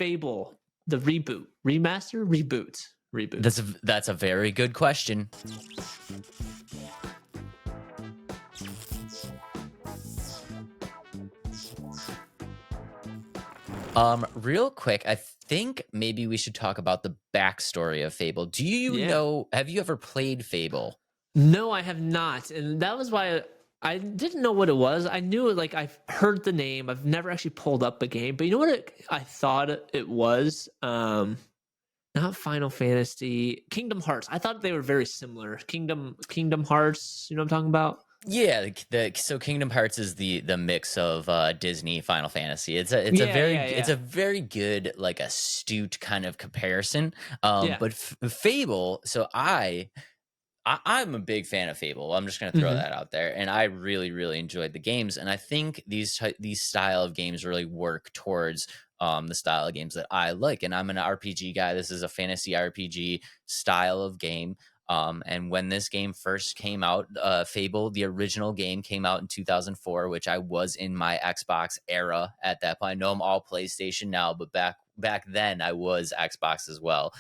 Fable, the reboot, remaster, reboot? That's a very good question. Real quick, I think maybe we should talk about the backstory of Fable. Do you know? Have you ever played Fable? No, I have not, and that was why I didn't know what it was. I knew it, like I've heard the name. I've never actually pulled up the game, but you know what I thought it was? Not Final Fantasy, Kingdom Hearts. I thought they were very similar. Kingdom Hearts. You know what I'm talking about? Yeah, so Kingdom Hearts is the mix of Disney Final Fantasy. It's a very good, like, astute kind of comparison. But Fable. So I'm a big fan of Fable. I'm just going to throw that out there, and I really, really enjoyed the games. And I think these style of games really work towards the style of games that I like. And I'm an RPG guy. This is a fantasy RPG style of game. And when this game first came out, Fable, the original game, came out in 2004, which I was in my Xbox era at that point. I know I'm all PlayStation now, but back then I was Xbox as well.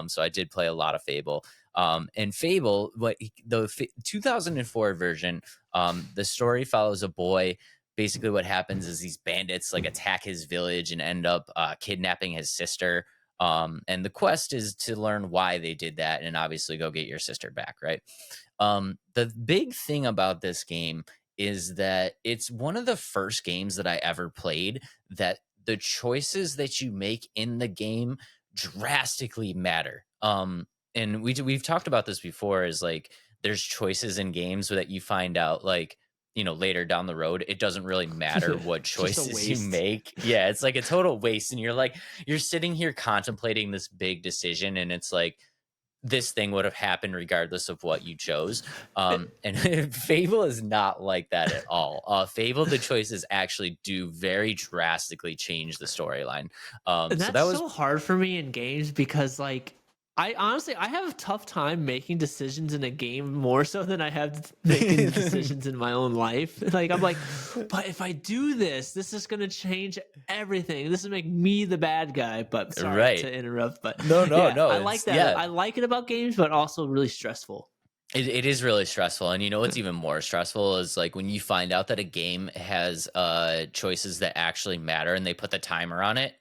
So I did play a lot of Fable. And Fable, the 2004 version, the story follows a boy. Basically what happens is these bandits like attack his village and end up kidnapping his sister. And the quest is to learn why they did that and obviously go get your sister back, right? The big thing about this game is that it's one of the first games that I ever played that the choices that you make in the game drastically matter. And we've talked about this before, is like there's choices in games that you find out, like, you know, later down the road, it doesn't really matter what choices you make. Yeah, it's like a total waste. And you're sitting here contemplating this big decision, and it's like, this thing would have happened regardless of what you chose. And Fable is not like that at all. Fable, the choices actually do very drastically change the storyline. And so that's that was so hard for me in games because, like, I honestly have a tough time making decisions in a game more so than I have making decisions in my own life. Like, I'm like, but if I do this, this is going to change everything. This will make me the bad guy. But sorry to interrupt. But no. I like that. Yeah. I like it about games, but also really stressful. It is really stressful. And you know what's even more stressful is like when you find out that a game has choices that actually matter and they put the timer on it.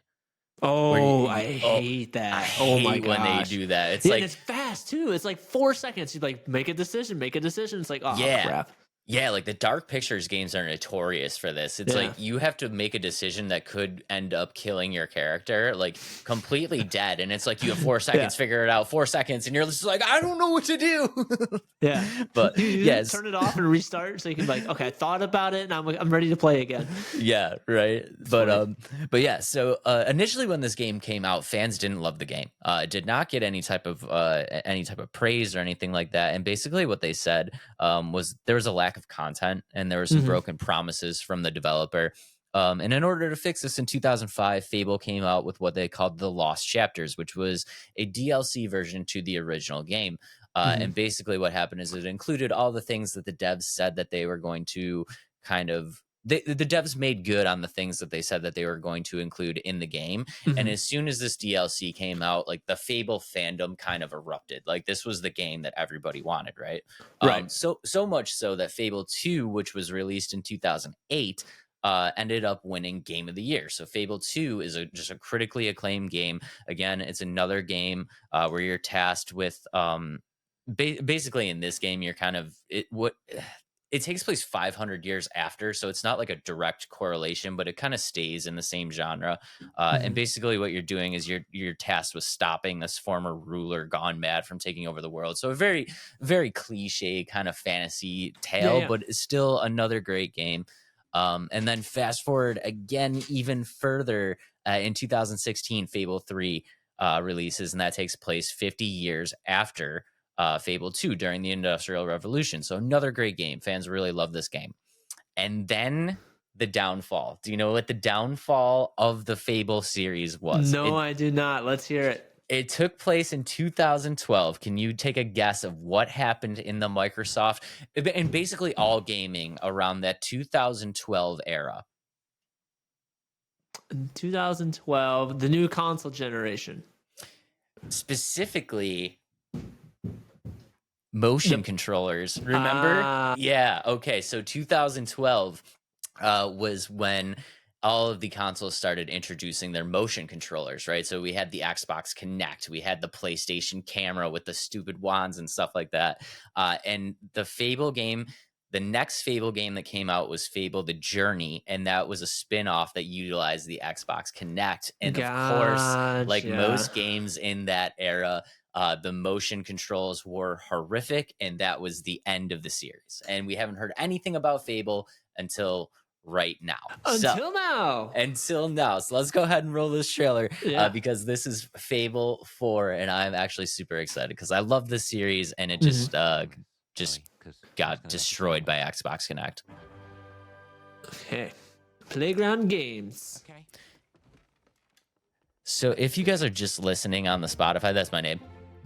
Oh, I hate that. I hate when they do that. It's like, and it's fast too. It's like 4 seconds. You like make a decision. It's like, oh crap. Yeah, like the Dark Pictures games are notorious for this. It's like you have to make a decision that could end up killing your character, like completely dead. And it's like you have 4 seconds, figure it out, 4 seconds, and you're just like, I don't know what to do. But turn it off and restart so you can be like, okay, I thought about it and I'm ready to play again. Yeah, right. But yeah, so initially when this game came out, fans didn't love the game. It did not get any type of praise or anything like that. And basically what they said was there was a lack of content and there were some broken promises from the developer. And in order to fix this, in 2005, Fable came out with what they called the Lost Chapters, which was a DLC version to the original game. And basically what happened is it included all the things that the devs said that they were going to kind of... The devs made good on the things that they said that they were going to include in the game. And as soon as this DLC came out, like the Fable fandom kind of erupted. Like this was the game that everybody wanted, right? So much so that Fable 2, which was released in 2008, ended up winning Game of the Year. So Fable 2 is just a critically acclaimed game. Again, it's another game where you're tasked with basically in this game, you're kind of it takes place 500 years after, so it's not like a direct correlation, but it kind of stays in the same genre. And basically what you're doing is you're tasked with stopping this former ruler gone mad from taking over the world. So a very, very cliche kind of fantasy tale, but it's still another great game. And then fast forward again, even further, in 2016, Fable 3 releases, and that takes place 50 years after Fable 2 during the Industrial Revolution. So another great game. Fans really love this game. And then the downfall. Do you know what the downfall of the Fable series was? No, I do not. Let's hear it. It took place in 2012. Can you take a guess of what happened in the Microsoft and basically all gaming around that 2012 era? in 2012, the new console generation. Specifically, motion controllers. Remember? Yeah. Okay. So 2012 was when all of the consoles started introducing their motion controllers, right? So we had the Xbox Kinect, we had the PlayStation camera with the stupid wands and stuff like that. And the Fable game, the next Fable game that came out was Fable The Journey, and that was a spin-off that utilized the Xbox Kinect. And of course, like most games in that era, the motion controls were horrific, and that was the end of the series. And we haven't heard anything about Fable until right now. Until now. So let's go ahead and roll this trailer because this is Fable 4, and I'm actually super excited because I love this series, and it just got destroyed by Xbox Kinect. Okay. Playground Games. Okay. So if you guys are just listening on the Spotify, that's my name.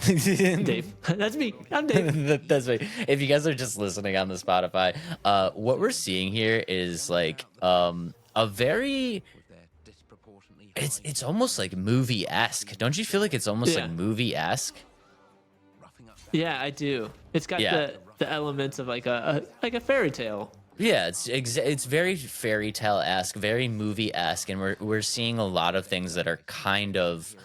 Dave. That's me. I'm Dave. That's me. If you guys are just listening on the Spotify, what we're seeing here is like a very it's almost like movie-esque. Don't you feel like it's almost like movie-esque? Yeah, I do. It's got the elements of like a fairy tale. Yeah, it's very fairy tale-esque, very movie-esque, and we're seeing a lot of things that are kind of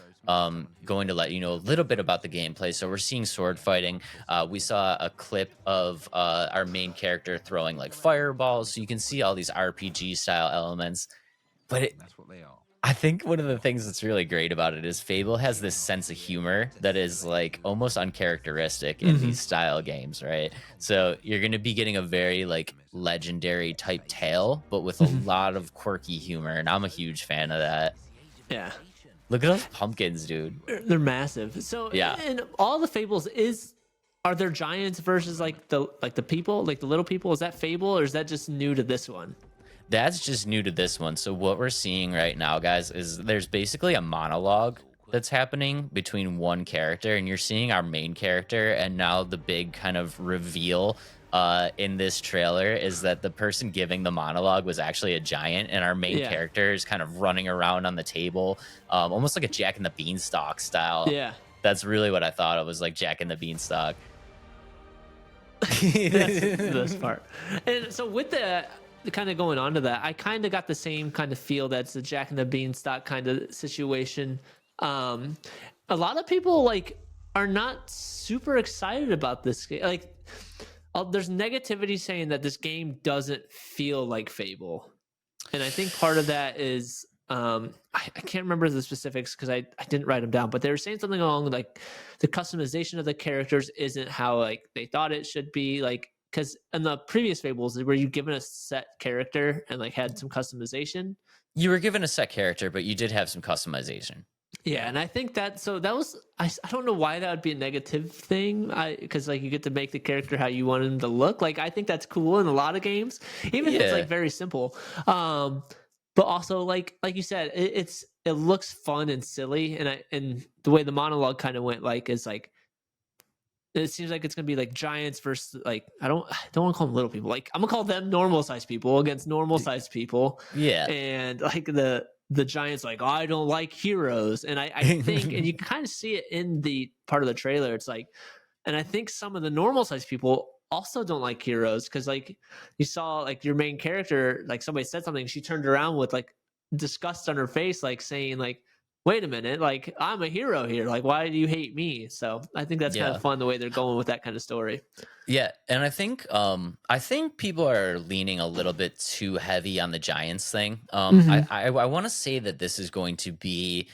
going to let you know a little bit about the gameplay. So we're seeing sword fighting. We saw a clip of our main character throwing like fireballs, so you can see all these RPG style elements. But that's what they are. I think one of the things that's really great about it is Fable has this sense of humor that is like almost uncharacteristic in these style games, right? So you're going to be getting a very like legendary type tale, but with a lot of quirky humor, and I'm a huge fan of that. Yeah. Look at those pumpkins, dude. They're massive. So in all the Fables, are there giants versus like the people, like the little people? Is that Fable, or is that just new to this one? That's just new to this one. So what we're seeing right now, guys, is there's basically a monologue that's happening between one character, and you're seeing our main character, and now the big kind of reveal in this trailer is that the person giving the monologue was actually a giant, and our main character is kind of running around on the table, almost like a Jack and the Beanstalk style. Yeah. That's really what I thought it was, like Jack and the Beanstalk. That's the best part. And so with the kind of going on to that, I kind of got the same kind of feel that's the Jack and the Beanstalk kind of situation. A lot of people like are not super excited about this game. Like there's negativity saying that this game doesn't feel like Fable. And I think part of that is I can't remember the specifics because I didn't write them down, but they were saying something along like the customization of the characters isn't how like they thought it should be. Like, because in the previous Fables, were you given a set character and like had some customization? You were given a set character, but you did have some customization. Yeah, and I think that was I don't know why that would be a negative thing. Because like you get to make the character how you want him to look. Like I think that's cool in a lot of games, even if it's like very simple. But also like you said, it looks fun and silly, and the way the monologue kind of went like is like. It seems like it's gonna be like giants versus like I don't want to call them little people. Like I'm gonna call them normal sized people against normal sized people. Yeah, and like the giants like, oh, I don't like heroes, and I think and you kind of see it in the part of the trailer. It's like, and I think some of the normal sized people also don't like heroes because like you saw like your main character, like somebody said something, she turned around with like disgust on her face, like saying like, wait a minute, like I'm a hero here, like why do you hate me? So I think that's kind of fun the way they're going with that kind of story. Yeah, and I think people are leaning a little bit too heavy on the giants thing. I want to say that this is going to be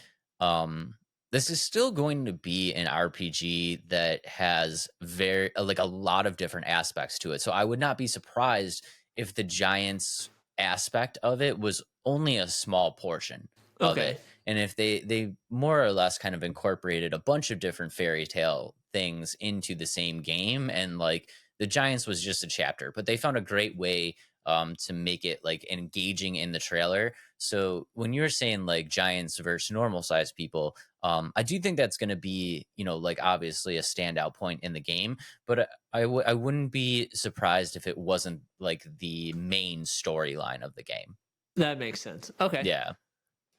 this is still going to be an RPG that has very like a lot of different aspects to it. So I would not be surprised if the giants aspect of it was only a small portion of it. And if they more or less kind of incorporated a bunch of different fairy tale things into the same game, and like the giants was just a chapter, but they found a great way to make it like engaging in the trailer. So when you're saying like giants versus normal sized people, I do think that's going to be, you know, like obviously a standout point in the game, but I wouldn't be surprised if it wasn't like the main storyline of the game. That makes sense. Okay. Yeah.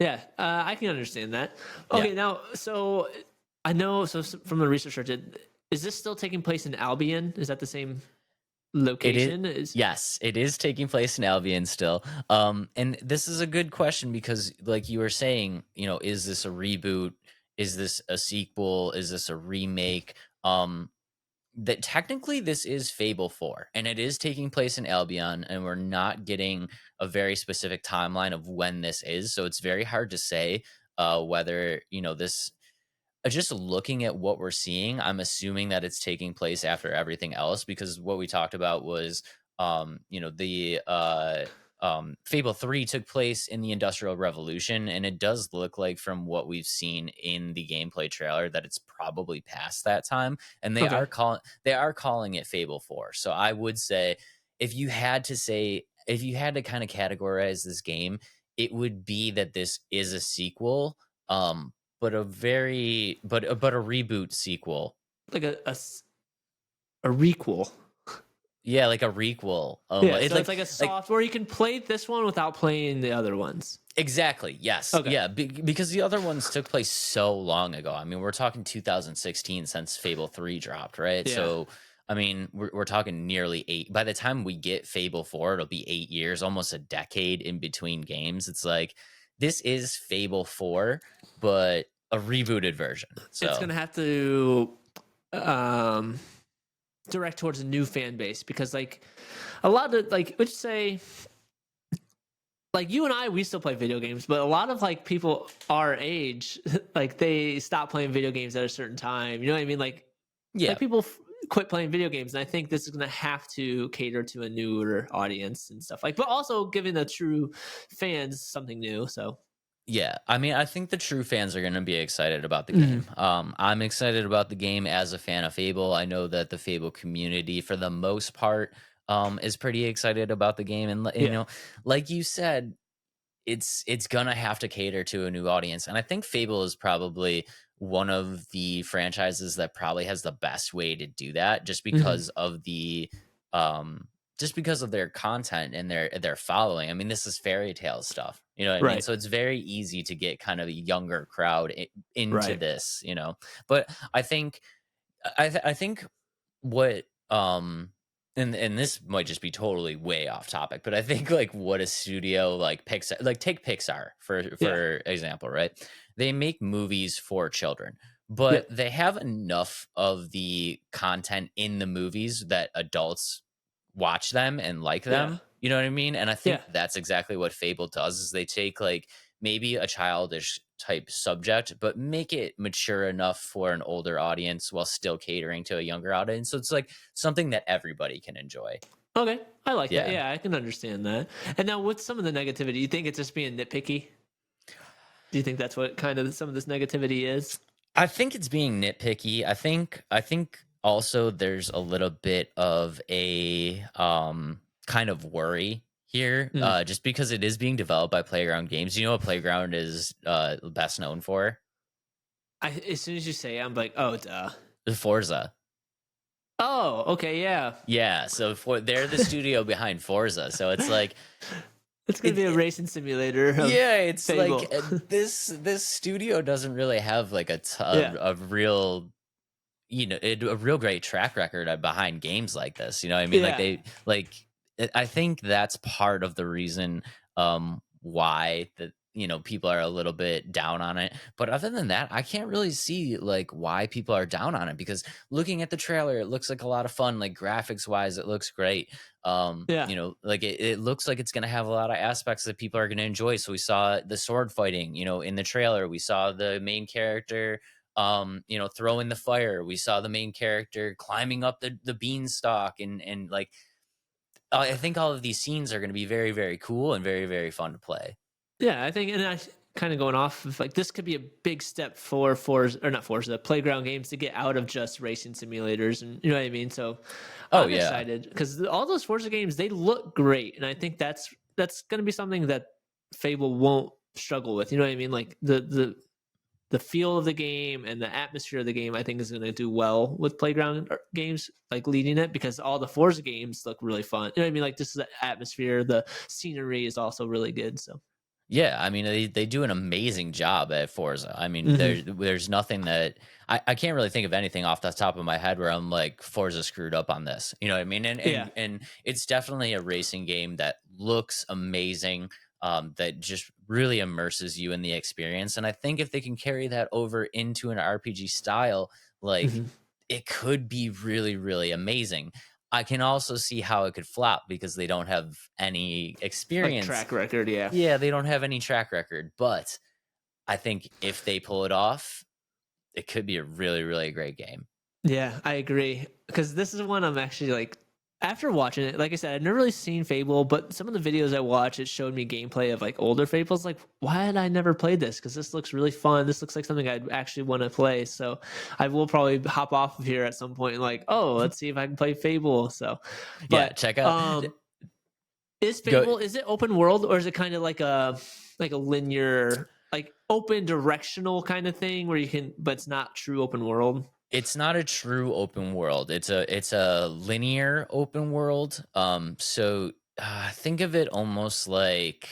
Yeah, I can understand that. Yeah. Okay, now, so I know, so from the research I did, is this still taking place in Albion? Is that the same It is. location? Is Yes, it is taking place in Albion still. And this is a good question because, like you were saying, is this a reboot? Is this a sequel? Is this a remake? That technically this is Fable 4, and it is taking place in Albion, and we're not getting a very specific timeline of when this is. So it's very hard to say whether this just looking at what we're seeing, I'm assuming that it's taking place after everything else because what we talked about was, the Fable 3 took place in the Industrial Revolution, and it does look like from what we've seen in the gameplay trailer that it's probably past that time, and okay, they are calling it Fable 4. So I would say if you had to kind of categorize this game, it would be that this is a sequel. But a very but a reboot sequel. like a requel. Yeah, like a requel. Yeah, It's so it's like a like soft where you can play this one without playing the other ones. exactly. Yes. Okay. Yeah, because the other ones took place so long ago. I mean, we're talking 2016 since Fable 3 dropped, right? Yeah. So, I mean, we're talking nearly 8. By the time we get Fable 4, it'll be 8 years, almost a decade in between games. It's like this is Fable 4, but a rebooted version. It's So, gonna have to um direct towards a new fan base because like a lot of like would you say like you and I we still play video games, but a lot of like people our age like they stop playing video games at a certain time. You know what I mean? yeah. Like people quit playing video games, and I think this is going to have to cater to a newer audience and stuff like, but also giving the true fans something new. So Yeah, I mean, I think the true fans are going to be excited about the Mhm. game. I'm excited about the game as a fan of Fable. I know that the Fable community, for the most part, is pretty excited about the game. And Yeah. like you said, it's gonna have to cater to a new audience. And I think Fable is probably one of the franchises that probably has the best way to do that, Mhm. um just because of their content and their following. I mean, this is fairy tale stuff. You know what I mean? Right. So it's very easy to get kind of a younger crowd into Right. this. But I think what and this might just be totally way off topic, but I think like what a studio like Pixar, like take Pixar Yeah. for example, right? They make movies for children, but Yep. they have enough of the content in the movies that adults watch them and like Yeah. them. You know what I mean? And I Yeah. think that's exactly what Fable does is they take like maybe a childish type subject, but make it mature enough for an older audience while still catering to a younger audience. So it's like something that everybody can enjoy. Okay. I like that. Yeah. Yeah, I can understand that. And now what's some of the negativity? You think it's just being nitpicky? Do you think that's what kind of some of this negativity is? I think it's being nitpicky. I think also there's a little bit of a kind of worry here Mm. just because it is being developed by Playground Games. You know what Playground is best known for? As soon as you say it, I'm like, oh, duh. Forza. Oh, okay, yeah. Yeah, so they're the studio behind Forza. So it's like It's gonna be a it racing simulator of yeah, it's Fable. like this studio doesn't really have like Yeah, a real a real great track record behind games like this. You know what I mean? Like yeah, I think that's part of the reason why that people are a little bit down on it. But other than that, I can't really see like why people are down on it because looking at the trailer, it looks like a lot of fun. Like graphics wise, it looks great. yeah, Like it looks like it's going to have a lot of aspects that people are going to enjoy. So we saw the sword fighting, in the trailer. We saw the main character throwing the fire. We saw the main character climbing up the beanstalk and like I think all of these scenes are going to be very, very cool and very, very fun to play. yeah. I think, and I kind of going off of like this could be a big step for Forza or not Forza, Playground Games to get out of just racing simulators, and you know what I mean. So Oh I'm yeah. excited because all those Forza games they look great, and I think that's going to be something that Fable won't struggle with. You know what I mean? Like the feel of the game and the atmosphere of the game, I think is going to do well with Playground games, like leading it because all the Forza games look really fun. You know what I mean? Like this is the atmosphere, the scenery is also really good. So Yeah, I mean, they do an amazing job at Forza. I mean, Hmm. there's nothing that I can't really think of anything off the top of my head where I'm like, Forza screwed up on this. You know what I mean? Yeah. And it's definitely a racing game that looks amazing, that just really immerses you in the experience. And I think if they can carry that over into an RPG style, like Hmm. it could be really, really amazing. I can also see how it could flop because they don't have any Like experience. track record. Yeah. Yeah, they don't have any track record, but I think if they pull it off, it could be a really, really great game. Yeah, I agree. Because this is one I'm actually like, after watching it, like I said, I've never really seen Fable, but some of the videos I watched, it showed me gameplay of like older Fables. Like, why had I never played this? Because this looks really fun. This looks like something I'd actually want to play. So I will probably hop off of here at some point and like, oh, let's see if I can play Fable. So, Yeah, but check out is go Fable, is it open world or is it kind of like a linear, like open directional kind of thing where you can, but it's not true open world? it's not a true open world. It's a linear open world. So think of it almost like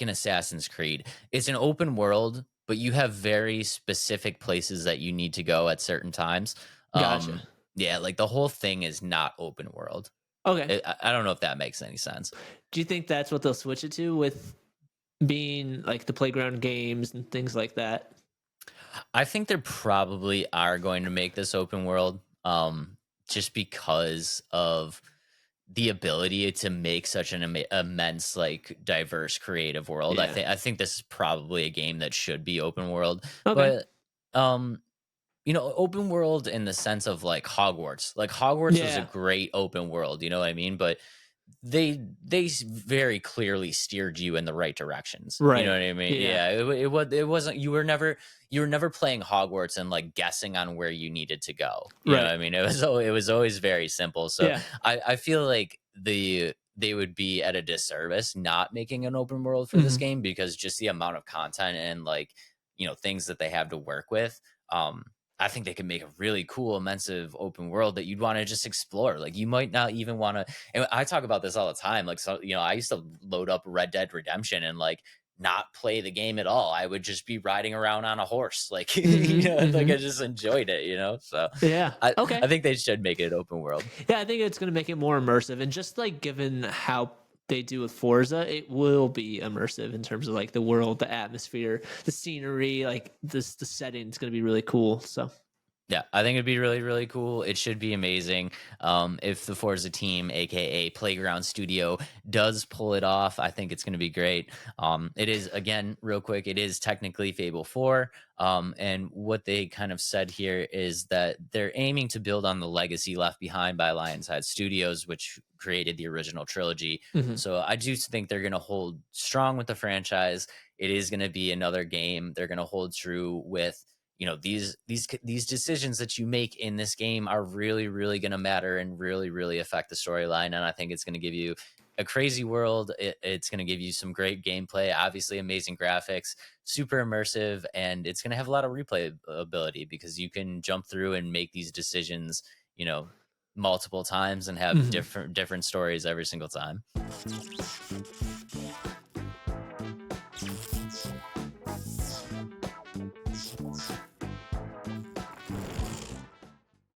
an Assassin's Creed. It's an open world, but you have very specific places that you need to go at certain times. Gotcha. Yeah, like the whole thing is not open world. Okay. I don't know if that makes any sense. Do you think that's what they'll switch it to with being like the playground games and things like that? I think they probably are going to make this open world, just because of the ability to make such an immense, like diverse, creative world. Yeah. I think this is probably a game that should be open world, Okay. but um, open world in the sense of like Hogwarts. Like Hogwarts was a Yeah. great open world. You know what I mean? But very clearly steered you in the right directions. You know Right. what I mean? Yeah. Yeah, it wasn't you were never playing Hogwarts and like guessing on where you needed to go. You know what Right. I mean? It was always very simple. So Yeah. I feel like they would be at a disservice not making an open world for this Hmm. game because just the amount of content and like things that they have to work with. I think they could make a really cool, immersive open world that you'd want to just explore. Like you might not even want to. And I talk about this all the time. Like, so I used to load up Red Dead Redemption and like not play the game at all. I would just be riding around on a horse, like Hmm. like Hmm. I just enjoyed it. So Yeah. I Okay. I think they should make it open world. Yeah, I think it's going to make it more immersive. And just like given how they do with Forza, it will be immersive in terms of like the world, the atmosphere, the scenery, like this, the setting is going to be really cool. So, Yeah, I think it'd be really, really cool. It should be amazing. If the Forza team, aka Playground Studio, does pull it off, I think it's going to be great. It is, again, real quick, it is technically Fable 4. And what they kind of said here is that they're aiming to build on the legacy left behind by Lionshead Studios, which created the original trilogy. mhm. So I do think they're going to hold strong with the franchise. It is going to be another game. They're going to hold true with these decisions that you make in this game are really, really going to matter and really, really affect the storyline. And I think it's going to give you a crazy world. It's going to give you some great gameplay, obviously amazing graphics, super immersive, and it's going to have a lot of replay ability because you can jump through and make these decisions, multiple times and have Mhm. different stories every single time.